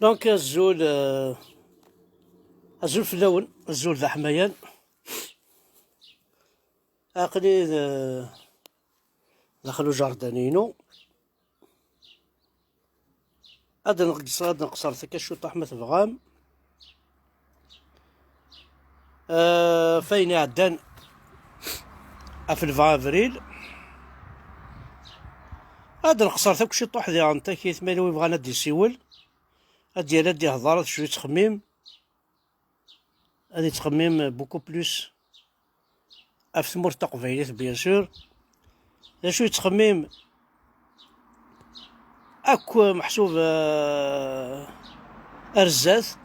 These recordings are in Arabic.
دونك الزول في اللون الزول ذا حميان عقلي دخلوا جاردانينو هاد نقصر ثك شو طاح ما تبغام فين عدان في 20 افريل هاد نقصر ثك شي طوح ديال انت كيت مالو يبغى نادي يسيول هاد ديال هضر هاد شويه تخميم هادي تخميم بوكو بلوس في ثمور تقبيليت بيان سور شويه تخميم اكو محسوب ارزاز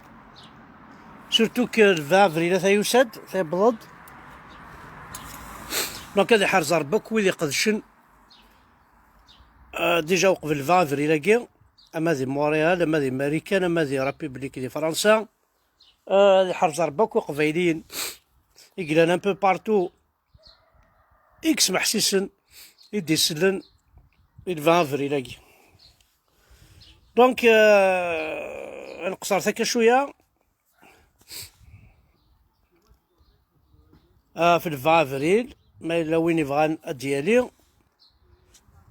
سورتو كو 20 افريل ثيوسد ثيبلض دونك هذا حرز ربك ويلي قدشن ديجا وقبل 20 افريل اما دي مونريال اما دي ماريكان اما دي رابيبليك دي فرنسا هذه حرز ربك وقبيليين يقلان ان بو بارتو اكس محسيسن يدي سلن 20 افريل دونك نقصر ثك شويه في 20 افريل ما الا وين يبغى ديالي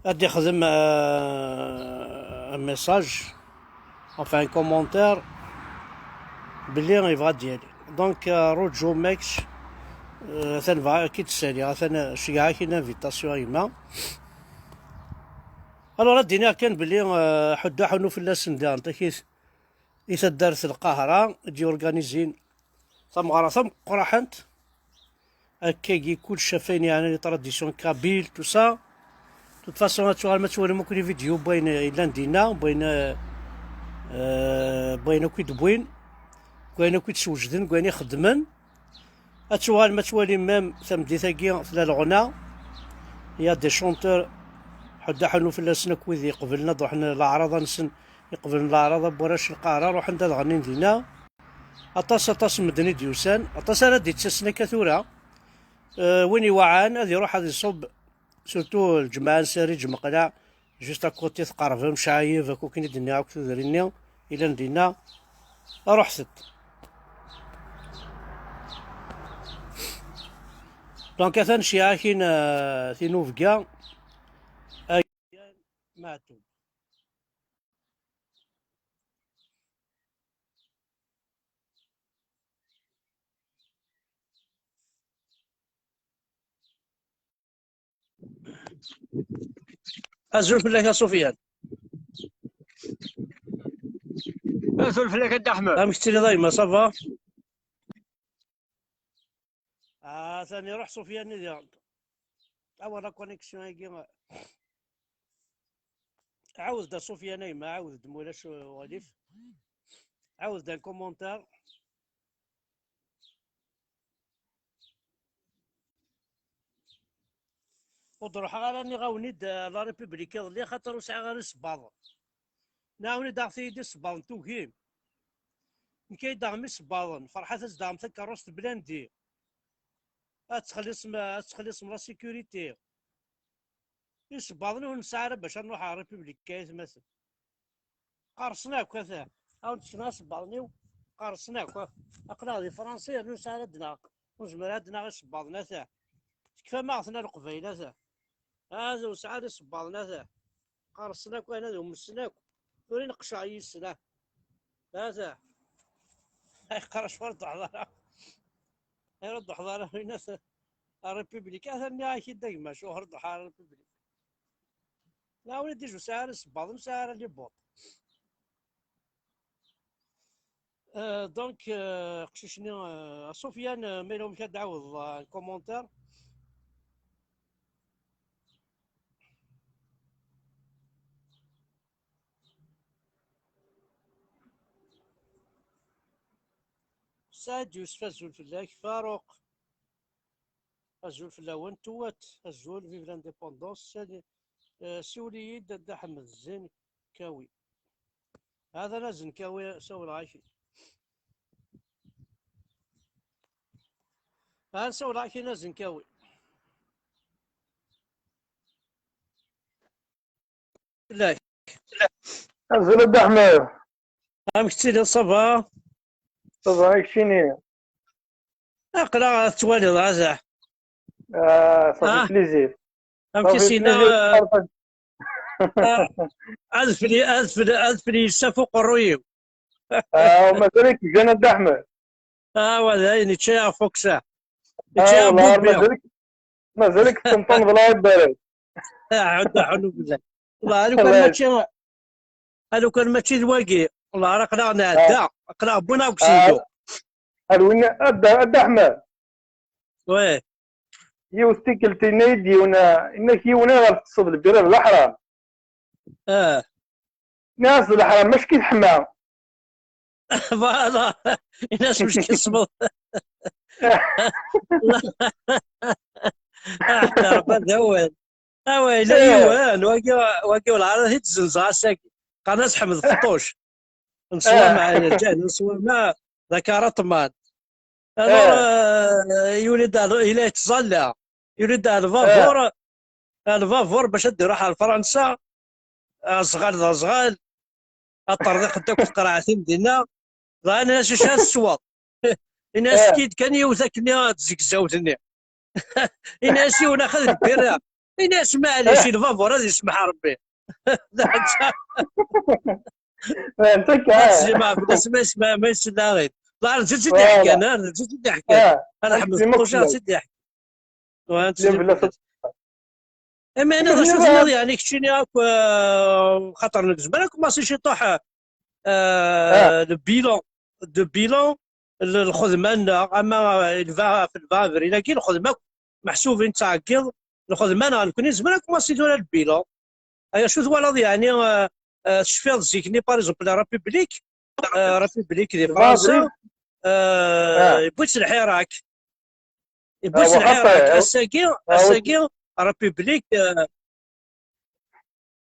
غادي يخدم ان ميساج enfin un commentaire بلي يبغى ديالي دونك روجو ماكس ثان كي تسالي ثان شيعة كاين انفيتاسيون يما الوغ دينا كان بلي حدا حنو في اللاسن ديال انت كيس يتدارس القاهرة تجي اورغانيزين ثم غرا ثم قرحنت هكاكي كل شافين يعني لي تراديسيون كابيل تو سا توت فاسون هاتشوغال ما تولي ممكن فيديو بين الا ندينا بين كويت بوين كوين كويت سوجدن كوين يخدمن هاتشوغال ما تولي مام ثمدي ثاكي في الغنى يا دي شونتور حدا حنو في اللاسن كويد يقبلنا روحنا الاعراض نسن يقبلنا الاعراض بوراش القاهرة روح نتا غني ندينا اطاس مدني ديوسان اطاس انا دي تسسنا كثورة وين يوعان هذا يروح هذا يصب سورتو الجماعة نساري جمقلع جوست اكوتي ثقرفهم شعايب هاكو كي ندينا هاكو دريني إلا ندينا أروح ست دونك أثان شيعة كاين ثينوفكا معتوب أزول في يا سفيان اسولف لك انت احمد. مشتري ضيمة صافا ثاني روح سفيان ندير أولا كونيكسيون هاكي عاود دا سفيان نايمة عاود دمولاش وليف عاود دا كومونتار ودروح غير غاوني لا ريبوبليك اللي خاطر وسع غير الصباط ناوني داغ يدي الصباط توكيم نكاي داغمي الصباط فرحة تزدام كروس بلاندي اتخلص لا سيكوريتي يصباطني ونسعر باش نروح على ريبوبليك كايت مثلا قرصناك كذا او تشنا صباطني قرصناك اقناضي فرنسي نسعر دنا ونزمر عندنا غير صباطنا تاع كيفاه ما عرفنا القبيله تاع هذا وسعر صباطنا تاع قرصناك وانا ومسناك ورين قشعي السلاح هذا هاي قرش فرد حضاره يرد حضاره في ناس الريبوبليك هذا اللي عايش دايما شو هرد حار الريبوبليك لا ولدي جو سعر الصباط مسعر اللي بوط دونك قششني سفيان ميلهم كدعوض كومونتير سعد يوسف الزول فلاك فاروق الزول فلاون توات الزول فيف لانديبوندونس سوريي دادا حمد الزين كاوي هذا لازم كاوي سوي العايشي هذا سوي العايشي لازم كاوي لا انزل احمد. كنتي صافا. صافا كشيني. اقرا توالي رازع. صافي بليزير. كي صافي سينا بليزير. أذفلي يسافق الرويو. ومازالك جانا د احمد. وهذا نتشا فوكسا نتشا والله بوبيا. مازالك تنطن بلا يبارد. عود حلو بالله. والله لو كان الله ماتشي، لو كان ماتشي الواقي والله راه قرا نعدا قرا بونا وكسيدو. وين اد احمد وي يوستي قلتي نيدي انك يونا غتصد البيره بالاحرام. ناس الاحرام مش كي الحمام. فوالا الناس مش كيصبر. احترم هذا هو. لا يوان واقي والعرض هي تزنزع ساكي قناص حمد فطوش نصوى مع الرجال نصوى مع ذكر طمان. يولد الى يتصلى يولد الفافور باش يروح على فرنسا. صغال صغال الطريق دوك القراعتين ديالنا راه الناس شحال السواط. الناس كيد كان يوثقني تزيك زاوتني. الناس وناخذ البيرة. الناس معليش الفافور هذا يسمح ربي. انت كاع ما يسمع غير لا رجعت سيدي حكى انا رجعت سيدي حكى انا حمد الطوشه سيدي حكى وانت اما انا شفت يعني كشيني خاطر نكذب بالك ما سيشي طاح دو بيلون الخدمه اما في الفافر الى كي الخدمه محسوبين تعقل الخدمه انا نكون زمانك ما سيتو البيلون. ايا شو ثوالض يعني شفيض زيكني باريزومبل رابيبليك دي فرنسا يبوس الحراك يبوس الحراك الساقي رابيبليك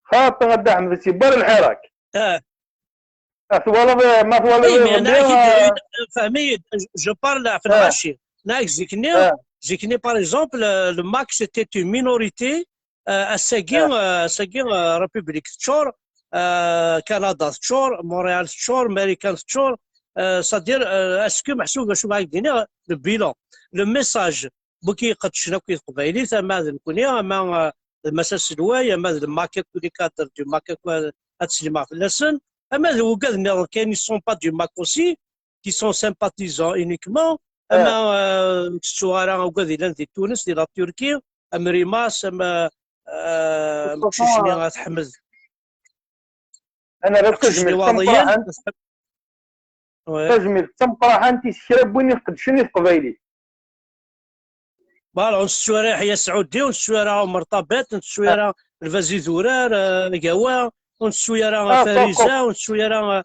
خاطر غدا احمد تيبار الحراك. ثوالض ما ثوالض انا فهمي جو بارل في الغاشي ناك زيكني باريزومبل لو ماك سيتي اون مينوريتي الساقي رابيبليك تشور كندا تشور مونريال تشور ماريكان تشور صدير اسكو محسوبه شو معاك دينا لو بيلون لو ميساج بوكي قد شنو كي قبايلي ثما نكونيا ما المساس الوايا ما الماكيت كولي كادر دو ماكيت هاتسليما في اللسن اما ذو كاد كاين سون با دو ماك اوسي كي سون سامباتيزون اونيكمون اما الصغار وكاد الا في تونس ديال تركيا ام ريماس ام مكشوشني غتحمد انا غير تجميل تمطرح انت الشراب وين يفقد شنو في قبايلي. فوالا السوارع هي سعودي والسوارع مرتبط والسوارع الفازي ذورار القوا والسوارع فريزه والسوارع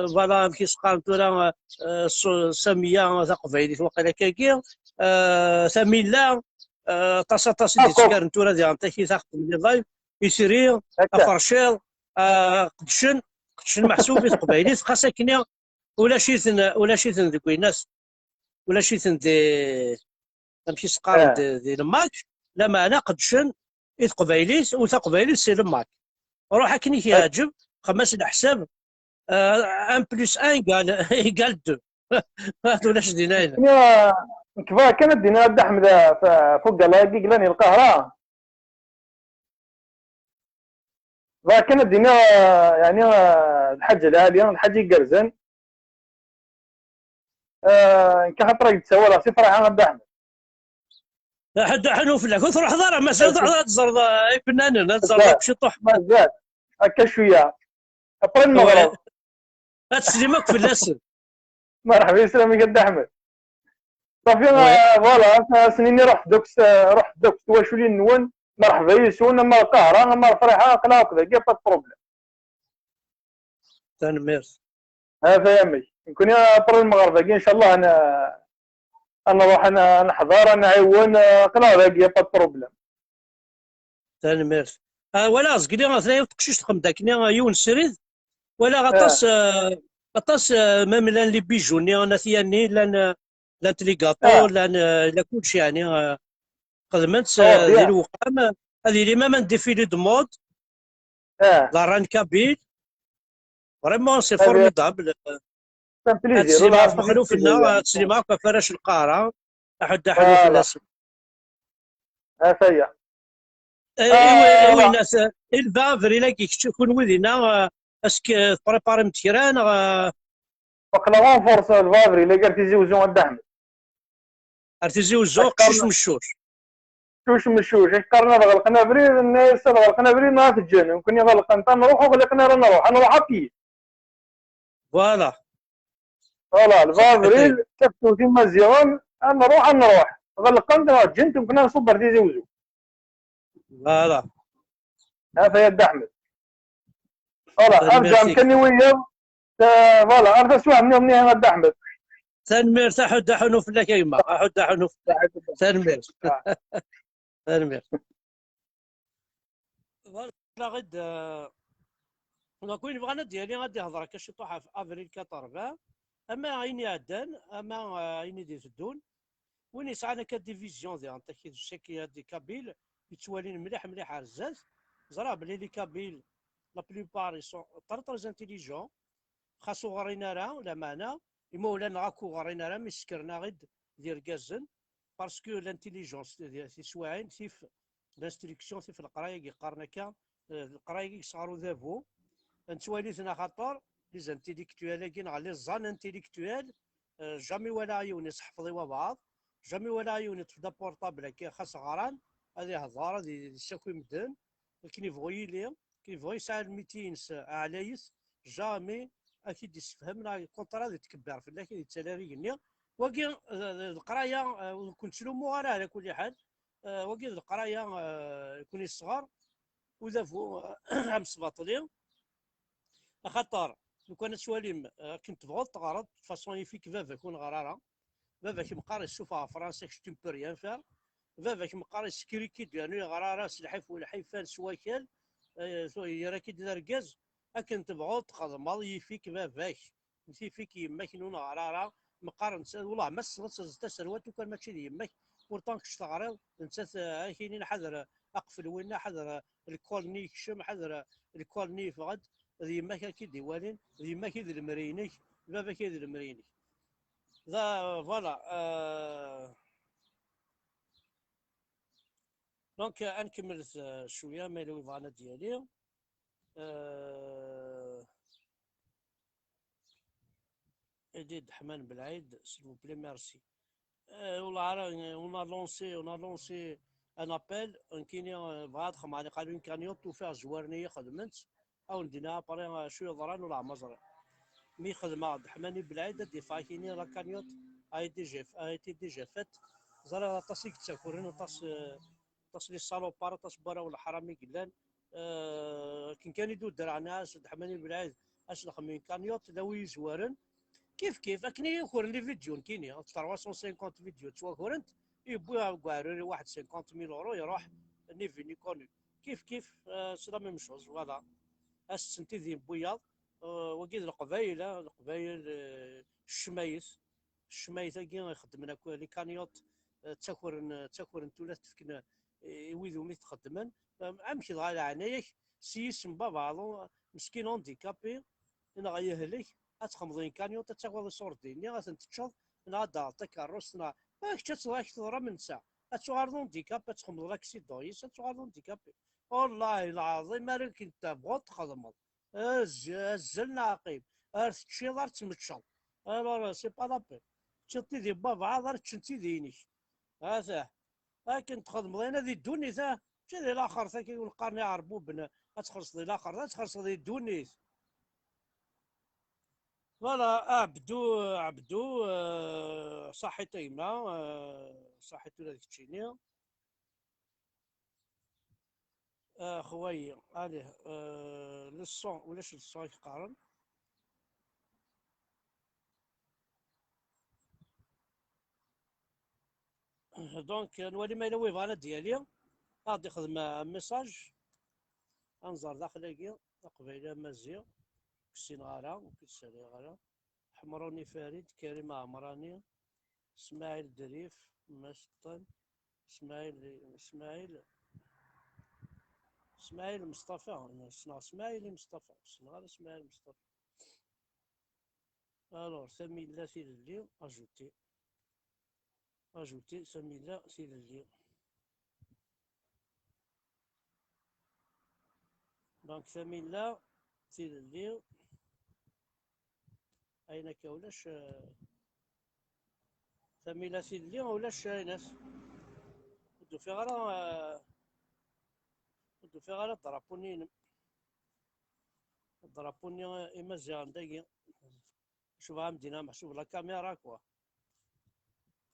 فوالا كيس قال تورا سميه ذا قبايلي وقيلا كاكي ثميلا طاسه ديال نتورا ديال عطاكي تاخذ من اللايف يسري افرشيل قدشن محسوب في قبايلي خاصه كنيا ولا شيثن ذوك الناس ولا شيثن دي تمشي سقار ديال الماك لا معنى قدشن قبايليس وثقبايليس سي الماك روح كني كيعجب خمس الحساب 1 بلس 1 قال 2 ولاش دينا هنا كفا كانت دينا د احمد فوق لاقي قلاني القهره كانت دينا يعني الحاجه العاليه الحاجه يقرزن كخطره يتسوى راسي فرحان د احمد حد حنوف لك وتروح حضر ما تروح تزرد فنان تزرد بشي طح مازال هكا شويه ابري المغرب تسلمك في اللسن مرحبا يسلمك د احمد صافي فوالا سنيني رحت دوك تواشولي نون مرحبا يسون اما القهره اما الفرحه قلا هكذا كاع با بروبليم ثاني ميرس فهمي نكون ابري المغرب ان شاء الله انا نروح نحضر نعاون قلا باقي با بروبليم ثاني ميرس ولا زقلي غا تقشيش تخم داكني يون سريد ولا غطاس ميم لان لي بيجوني انا ثياني لان تليغاطو لان كلشي يعني خدمت ديال الوقام هذه اللي ما ديفيلي دو مود لا ران كابيل فريمون سي هذه فورميدابل. كان هاد بليزير ولا السينما عرفت فخلو نجيب فينا، هاد يعني. السينما فراش القارة أحد حلو في فوالا الاسم. هذا هي. ايوا فوالا ناس الفافر إلا كي تكون ودينا اسك بريباري متكران باقي لا غونفورس الفافري اللي قال تيزيوزو عند احمد. ارتيزي وزوق شيش اشكرنا مشوش. شوش مشوش اشكرنا غلقنا بريد الناس غلقنا بريد ما تجن يمكن يغلق انت نروح وغلقنا نروح ابي. فوالا فوالا صحيتي. الفافري كفتو في مزيون نروح غلق انت جنت يمكن نصبر تيزيوزو. فوالا هذا يد احمد. فوالا ارجع ميرسي. مكني وياه. فوالا ارجع سواء مني غد احمد. تنمير تحد حنو في لك يما احد حنو في لك. تنمير تنمير. فوالا غد كوين بغانا ديالي غادي يهضر كاش يطوح في افريل 14 اما عيني عدان اما عيني دي تدون وين يسعى كديفيزيون ديال انت كي الشكل هادي كابيل يتوالين مليح عزاز زرا بلي لي كابيل لا بلوبار يسون طرطرز انتيليجون خاصو غارينا راه لا معنى المولانا غاكو غارينا راه مسكرنا غد ديال كازن باسكو لانتيليجونس ديال سواعين سيف لاستريكسيون سيف القرايه كي قارنا كا القرايه كي صغارو ذابو نتواليتنا خاطر لي زانتيليكتوال كي نغلي الزان انتيليكتوال جامي ولا عيوني صحفظي بعض جامي ولا عيوني تفدا بورطابل كي خاص غران هذه هضار هذه الساكوي مدن كي يبغي لي كي يبغي يسعى الميتينس علايس جامي اكيد يستفهم الكونترا اللي تكبر في الله كي يتسالاري كني وكي القرايه كنت شلو على كل حال وكي القرايه يكون الصغار وذافو عم سباطلي خاطر لو كانت سواليم كنت تبغض تغرض فاسون يفيك فافاك ونغرارا فافاك مقاري السوفا فرنسا كشتم بريان فير فافاك مقاري سكريكي يعني غرارا سلحف والحيفان سواكل يراكي دار كاز اكن تبغض تخدم يفيك فافاك يفيك يماك نون غرارا مقارن والله ما صغت سروات وكان ماشي يماك بورتون كش تغرض نسات كاينين حذر اقفل وين حذر الكولني كشم حذر الكولني فغد ذي ما كي ديوالين ذي ما كي المرينيك بابا كي المرينيك ذا فوالا دونك نكمل شويه ما لو يبغانا ديالي اديد حمان بالعيد سيلفو بلي ميرسي والله اون لونسي ان ابل كاين بغات خماني قالوا كانيوط وفيها زوارنيه خدمت او ندينا بري شويه ضران ولا مزرعه مي خدمه عبد الرحمن بالعيد دي فايكيني لا كانيوت اي تي دي جي فات زرا طاسيك تسافرين طاس لي الصالون بارا طاس برا ولا حرامي قلان كان يدو درعنا عبد الرحمن بالعيد اش نخمين كانيوت داوي زوارن كيف اكني يخور لي فيديو كيني 350 فيديو تواخرنت يبوها كواري واحد 50 ميل اورو يروح نيفي كوني كيف سي لا ميم شوز فوالا السنتي ذي بوياض وكيد القبايل الشمايث كي يخدمنا لي كانيوت تاكورن تولات تفكنا ويدو مي تخدمن امشي غالا عنايك سيس من بعضو مسكين هانديكابي انا غيهلك اتخمضين كانيوت تاكل صور ديني غتنتشط نادا عطيك الروس نا كتشغل تضرب من ساعه اتغارضون ديكاب تخمض لك سي دويس اتغارضون ديكابي والله العظيم ما راك انت بغض تخدمض الزلنا عقيم تشي دار تمتشط الو سي با لابي تشطي دي بابا عاد تشنتي دينيك هذا لكن تخدم لنا ذي الدوني ذا شي ذي الاخر ذاك يقول قارني عربوب تخلص ذي الاخر ذا تخلص ذي الدوني فوالا عبدو صحيت يما صحيت ولا ديك التشيني خويا عليه للصون ولاش الصون يقارن دونك نولي ما يلوي فانا ديالي غادي يخدم ميساج انظر داخل قبيله مزيان كسين غارة كيتسالي غارة حمروني فريد كريمة عمراني اسماعيل دريف مسطن اسماعيل مصطفى اسماعيل مصطفى اسماعيل مصطفى Alors, Samila Silili, ajouter. Ajouter Samila Silili. Donc, Samila Silili. أين كولاش Samila Silili ولاش ناس ودو في غير ضربوني إمازيغان داكي شوف عمدينا محسوب لا كاميرا كوا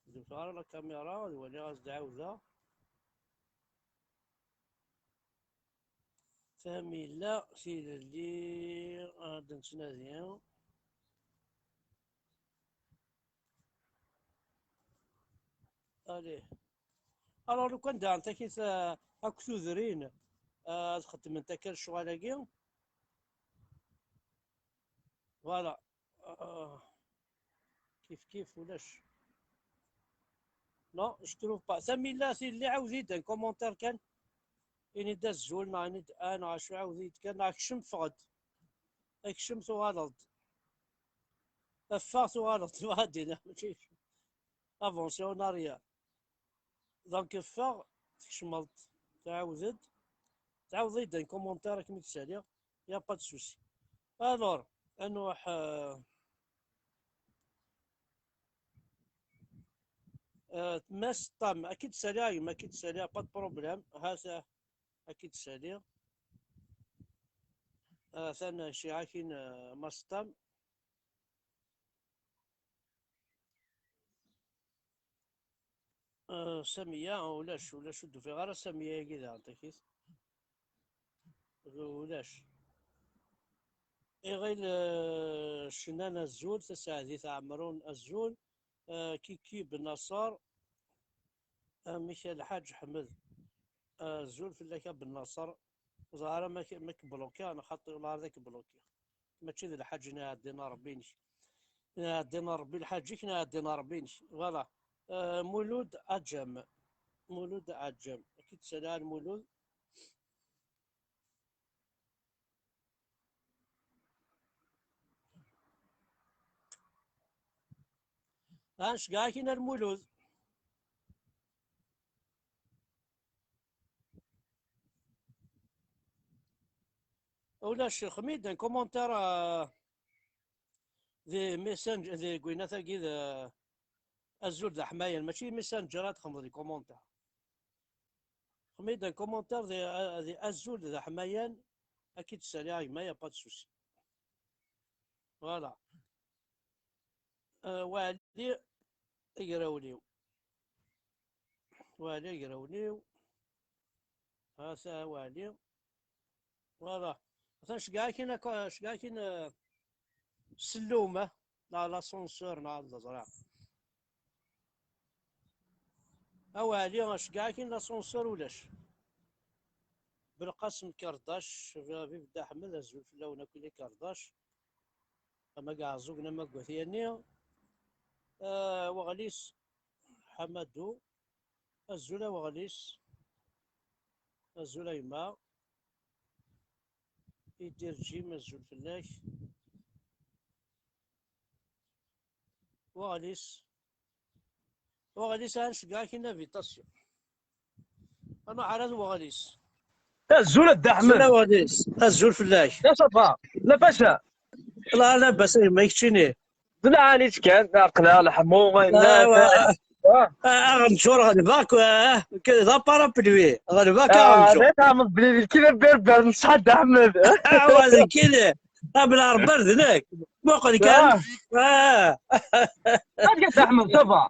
ودو في غير لا كاميرا ولي غازد عاوزة Samila Silili غادي نتناديو اليه الو لو كان دا انت كيس هاك تودرين تخدم انت كان الشغالاكي فوالا كيف ولاش لا شتروف با Samila Silili عاوزيد ان كومونتير كان إني داز زول نعني أنا عشو عاوزيد كان أكشم فغد أكشم ثوالد أفا ثوالد وهادينا ماشي افونسيوناريا دونك أفا تكشملت تعاوزيد ان كومونتير كيما تسالي يا با دو سوسي الور نروح ماس طام اكيد سالي اكيد سالي با بروبليم هذا اكيد سالي ثاني شي عاكين ماس طام سامية ولاش ودو في غير سامية كذا عطيكيس ولاش غير شنان الزول تساعدي تعمرون الزول كيكي بن نصار ميشيل الحاج حمد الزول في اللي بن نصر ظاهرة ما كبلوكي أنا خاطر الله هذاك بلوكي ماشي ذا الحاج نادينا ربينش نادينا ربي الحاج نادينا ربينش فوالا مولود عجم أكيد سلال مولود هانش قاكين المولود ولاش خميد كومونتير ذي ميسنج ذي قوينا ثاقي ذا الزول ذا حماية ماشي ميسنجرات خمض ذي كومونتير خميد كومونتير ذي الزول ذا حماية أكيد سالي ما يا با سوسي فوالا والي يقراونيو هذا والي فوالا مثلا شكاكين سلومة لا لاسونسور نا الزرع اوالي شكاكين لاسونسور ولاش بالقسم كرداش في بدا احمد الزول في اللون كلي كرداش اما كاع زوقنا ما قوثياني وغليس حمدو الزولا وغليس الزولا يما يدير جيم الزول فلاك وغليس هانش كاع كاين فيتاسيون انا عارض وغليس الزول الد الزول احمد وغليس الزول فلاك يا صفا لا باشا لا لا بس ما يكتشيني لا عليك كان عقلها الحمو لا غنشور غنباك كذا بارابلوي غنباك غنشور انا تعمل بلي كذا بربر نصحى احمد هذا كذا بلا برد ذاك موقع كان قلت احمد صفا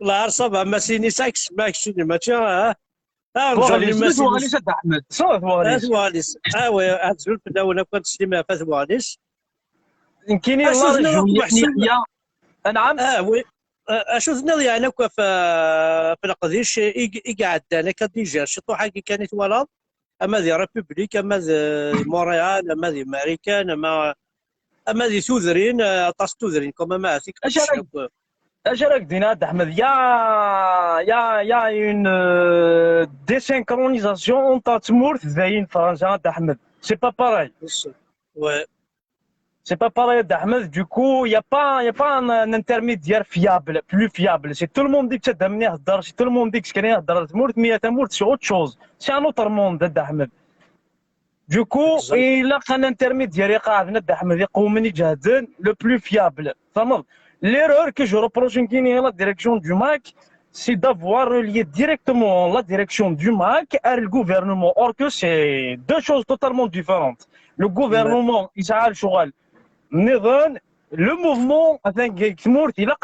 لا ارصب ما سيني ساكس ما كشيني ما وغاليس صوت وغاليس احمد صوت وغاليس وغاليس وي ازول في الاول كنت سليمه فات وغاليس يمكن الله رجو يحيى نعم وي اشوف نضيع انا في القضيش يقعد انا كديجا شي طوحه كي كانت ولاد اما ذي ريبوبليك اما ذي مونريال اما ذي امريكان اما ذي ثوذرين طاس ثوذرين كما ما عرفتك اش راك دينا احمد يا اون ديسينكرونيزاسيون اونتا تمورت زاين فرنسا احمد سي با باراي وي C'est pas pareil d'Ahmed. Du coup, il y a pas un intermédiaire fiable, plus fiable. Si tout le monde dit que c'est d'amener Hadar, si tout le monde dit que c'est Tamourt, c'est autre chose. C'est un autre monde d'Ahmed. Du coup, Exact. il a un intermédiaire يقعدنا d'Ahmed يقوم يجاهدن le plus fiable. فهمت. L'erreur que je reproche à la direction du MAC, c'est d'avoir relié directement la direction du MAC à le gouvernement. Or que c'est deux choses totalement différentes. Le gouvernement, il s'arrête شغل نظن le mouvement il a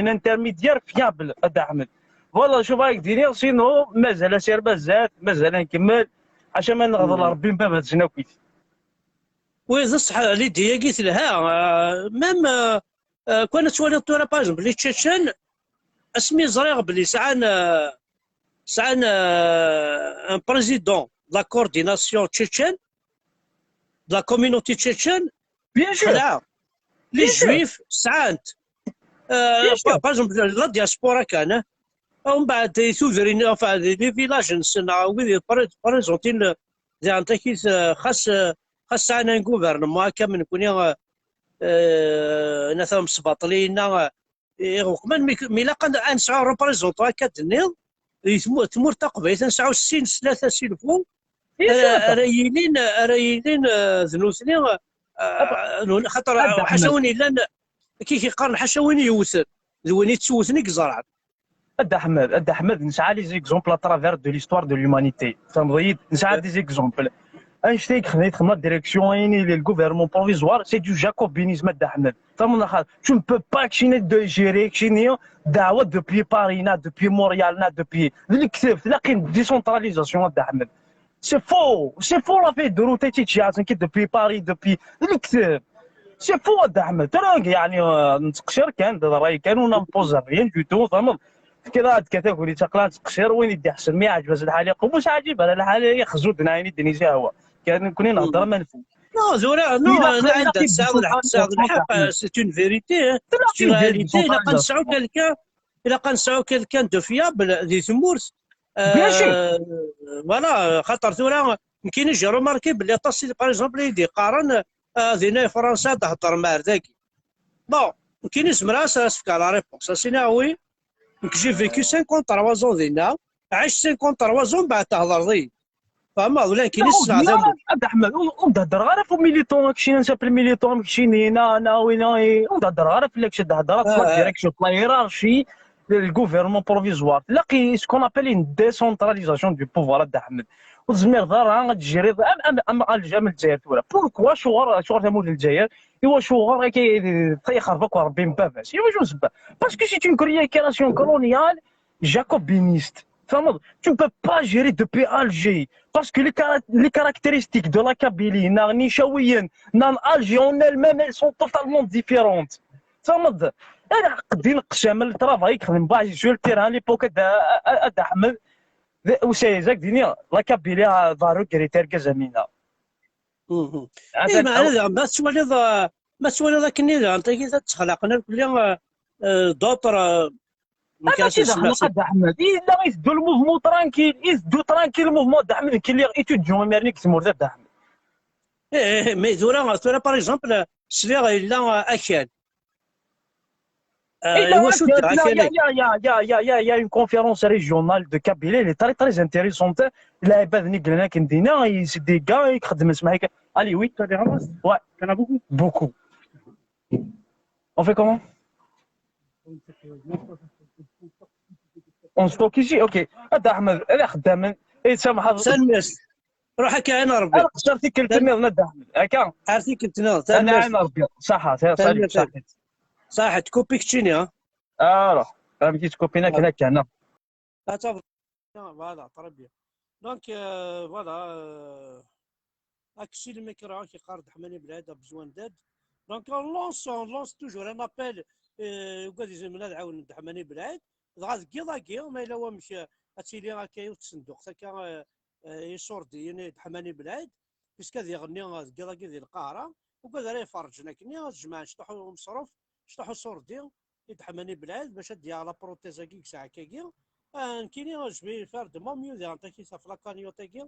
un intermédiaire fiable d'Ahmed. Voilà, شوف رايك ديري سينو مازال سير بزاف مازال نكمل عشان ما نغضر ربي من باب هاد الجناويت. وي صح ليديا قلت لها ميم كون تولي طورا باج بلي تشيتشن اسمي زريغ بلي سعان ان بريزيدون لا كورديناسيون تشيتشن لا كوميونيتي تشيتشن Bien sûr, خلعه لي bien sûr, جويف سعانت bien sûr. باج لا دياسبورا كان ومن بعد ثوذرين enfin لي فيلاج نسنا وي بريزونتين زي انتكيس خاص عنا غوفرنمون هكا من كوني نثم سباطلين وكمان ميلا نسعى ريبريزونتون هكا دنيض تمور تقبيت نسعى 60 3 سيلفو Bien sûr. رايلين ذنوثني خاطر حاشاوني لان كي كيقارن حاشاوني يوثن ذويني تسوثني كزرعت Ahmed, نسعى لي زيكزومبل à travers de l'histoire de l'humanité. فهمت نسعى des exemples. Einstein خدم la direction le gouvernement provisoire, c'est du jacobinisme d'Ahmed. Tu ne peux pas de gérer depuis Paris, depuis Montréal, depuis la décentralisation d'Ahmed. C'est faux la fait de route depuis Paris, depuis c'est faux d'Ahmed. يعني نتقشر كان الراي كان ونبوز rien du tout فهمت. كذا كتقولي تقلان تقشر وين يدي حسن ما يعجبش الحال يقوم واش عجيب على الحال يخزو دنايني دنيا هو كان كوني نهضر ما نفهم. نو زورا نو انا عندها تساعد الحق سي اون فيريتي سي اون رياليتي الا كنسعوا كالكان دو فيابل دي ثمورت بيان سور فوالا خاطر ثورا ما كاينش روماركي بلي طاسي باغ اكزومبل يدي قارن هذينا فرنسا تهضر مع ذاك بون ما كاينش مراس راسك على ريبونس سينا وي جي فيكو 53 زون دينا عشت 53 زون بعد تهضر ضي فما ولا كاين السمع ذنبو احمد ونهضر غير في ميليتون كشي نساب الميليتون كشي نينا انا وينا ونهضر غير في داكشي الهضره في لا ديريكسيون في لا هيرارشي الجوفرنمون بروفيزوار لاقي سكون ابل ان ديسونتراليزاسيون دو بوفوار الدحمد وزمير دار غتجري اما الجامع الجزائر تورا بوركوا شغل تمول الجزائر ايوا شغل يخربك وربي مباباس ايوا شو نسبه باسكو سي اون كرياسيون كولونيال جاكوبينيست. Tu ne peux pas gérer depuis Alger. Parce que les caractéristiques de la Kabylie, Nishawiyen, Alger en elle-même, elles sont totalement différentes. فهمت انا قدي نقشام الترافاي خدم باش جو التيران ليبوك احمد وسيزاك دينيا لا كابيليا دارو كريتير كزمينا اي ما ما تولي ذاك النظام انت كي تخلقنا كل دوطر انا كي دخل احمد الا يسدو الموفمون ترانكيل يسدو ترانكيل الموفمون احمد كي اللي ايتوديون ميرنيك سمور احمد ايه مي ثورا باغ اكزومبل سفيغ الا اكاد Il y a une conférence régionale de Kabylie, elle est très très intéressante. Là, c'est des gars qui travaillent. Allez, oui, tu as des ramasses? Ouais, il y en a beaucoup. Beaucoup. On fait comment? On stocke ici? Ok. Ahmed, Ahmed, سلمس روح هكا عين ربي انا خسرتي كلتني ند احمد هكا عرفتي كنت ناض انا عين ربي صح صح تكوبي كتشيني ها روح فهمتي تكوبينا هناك هنا فوالا تربيه دونك فوالا هاكشي اللي ما كيراو كيقارد حماني بالعاده بزوان داد دونك لونس توجور ان ابيل وقال لي من عاون حماني بالعاد غاد كي ما الا هو مشى اتيلي هكا يتصندوق هكا يصوردي يعني حماني بالعاد بيسكا يغني كي ديال القاهره وقال راه يفرجنا كني جماعه شطحوا مصروف شطحوا صوردي يدحماني بالعاد باش دي على بروتيزا كيك ساعه كاكي كاينين جو في فار دو مون ميو ديال كي في لا كانيوتا كي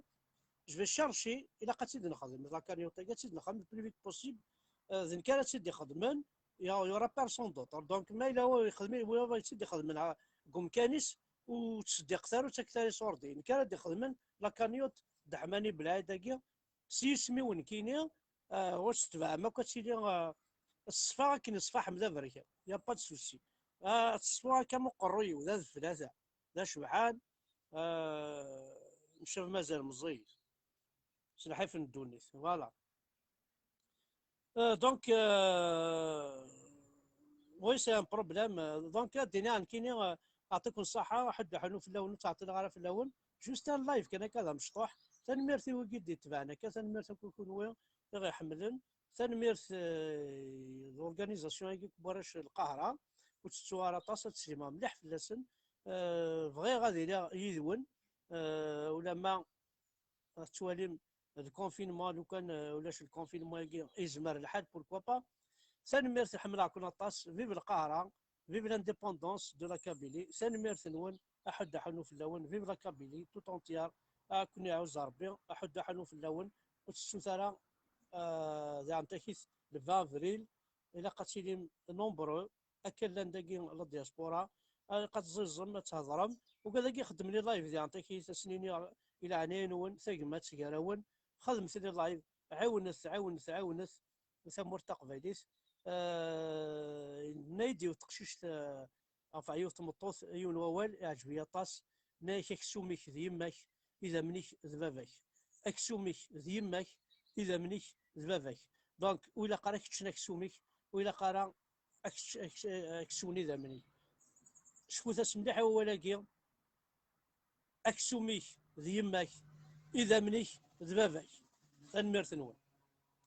جو في شارشي الى قاتي نخدم لا كانيوتا كي تزيد نخدم بلو فيت بوسيبل ذن كان تسدي خدمن يورا بيرسون دوطر دونك ما الا هو يخدم هو يسدي خدمن قوم كانيس وتسدي قتال وتكتاري صوردين كان يخدمن لا كانيوت دعماني بلاد سيسمي وين كينيا واش تبع ما كتسيلي الصفا كاين الصفا حمدا بركه يا با دو سوسي الصفا كما قروي وذا ثلاثه ذا شبعان نشوف مازال مزيد سلحفاه الدونيس فوالا دونك وي سي ان بروبليم دونك دينا كاينين نعطيكم الصحه واحد حنو في الاول تعطينا غير في الاول جوست ان لايف كان كذا مشطوح تنميرتي وكيدي تبعنا تنميرتي كون وين غير يحملن تنميرت الاورغانيزاسيون هيك كبارش القاهره وتسوارا طاسه تسليمه مليح في اللسن بغي غادي يدون ولا ما تواليم الكونفينمون لو كان ولاش الكونفينمون يزمر الحال بوركوا با سنميرت حمل كنا طاس فيف القاهره فيف لانديبوندونس دو لا كابيلي سنميرت نون احد حنو في اللون فيف لا كابيلي تو طونتيار كنا عاوز ربي احد حنو في اللون وتسوثرا ذا عمتكيث ل 20 افريل الى قاتلين نومبرو اكل لانداكي لا دياسبورا قد زيزم تهضرم وكذا يخدم لي لايف ذا عمتكيث سنين الى عنين ثقمات سكراون خدمت لي لايف عاونت ثمور تقبيليت نايدي وتقشيش عيوت تمطوط يون ووال يعجبني طاس نايك اكسوميك ذي يماك اذا منيك ذبابك اكسوميك ذي يماك اذا منيك ذبابك دونك ولا قراك تشنا اكسوميك ولا قرا اكسوني ذا مني شكون ثاس مليح ولاكي اكسوميك ذي يماك اذا منيك ذبابك تنميرت نون